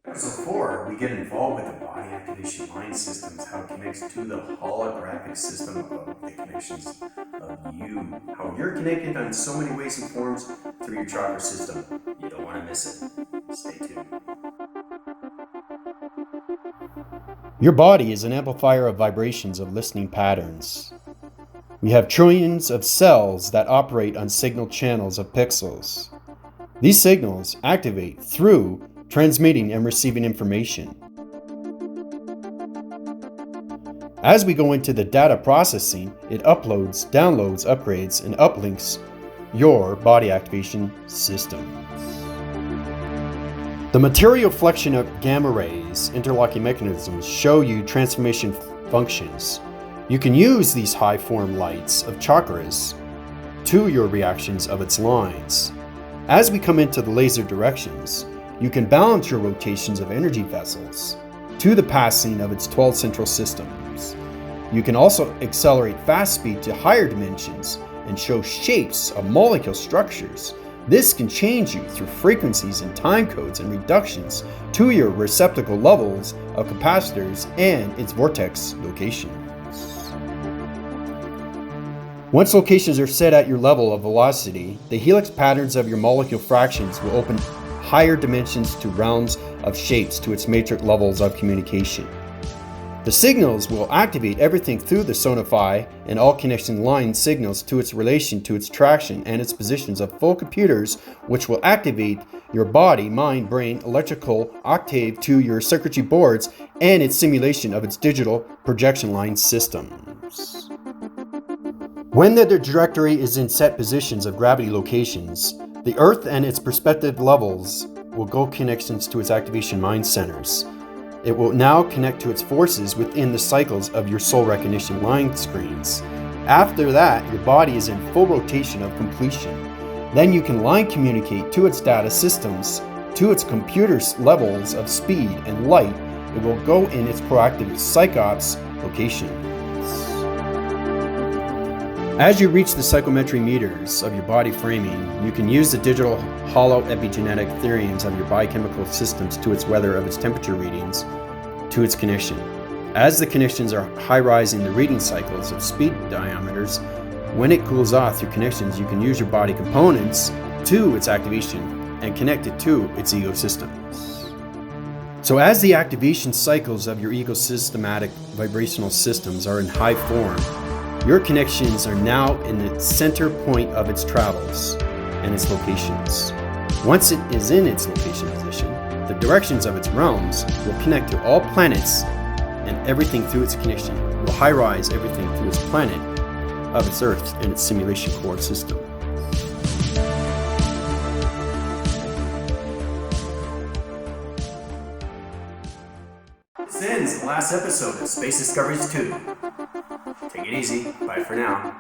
Episode 4, we get involved with the body activation line systems, how it connects to the holographic system of the connections of you, how you're connected in so many ways and forms through your chakra system. You don't want to miss it. Stay tuned. Your body is an amplifier of vibrations of listening patterns. We have trillions of cells that operate on signal channels of pixels. These signals activate through transmitting and receiving information. As we go into the data processing, it uploads, downloads, upgrades, and uplinks your body activation system. The material flexion of gamma rays interlocking mechanisms show you transformation functions. You can use these high-form lights of chakras to your reactions of its lines. As we come into the laser directions, you can balance your rotations of energy vessels to the passing of its 12 central systems. You can also accelerate fast speed to higher dimensions and show shapes of molecule structures. This can change you through frequencies and time codes and reductions to your receptacle levels of capacitors and its vortex locations. Once locations are set at your level of velocity, the helix patterns of your molecule fractions will open higher dimensions to realms of shapes to its matrix levels of communication. The signals will activate everything through the sonify and all connection line signals to its relation to its traction and its positions of full computers, which will activate your body, mind, brain, electrical octave to your circuitry boards and its simulation of its digital projection line systems. When the trajectory is in set positions of gravity locations, the Earth and its perspective levels will go connections to its activation mind centers. It will now connect to its forces within the cycles of your soul recognition line screens. After that, your body is in full rotation of completion. Then you can line communicate to its data systems, to its computer's levels of speed and light. It will go in its proactive psychops location. As you reach the psychometry meters of your body framing, you can use the digital holo-epigenetic theorems of your biochemical systems to its weather of its temperature readings to its connection. As the connections are high-rising the reading cycles of speed diameters, when it cools off through connections, you can use your body components to its activation and connect it to its ego systems. So as the activation cycles of your ego systematic vibrational systems are in high form, your connections are now in the center point of its travels and its locations. Once it is in its location position, the directions of its realms will connect to all planets and everything through its connection will high-rise everything through its planet of its Earth and its simulation core system. This ends the last episode of Space Discoveries 2. Take it easy. Bye for now.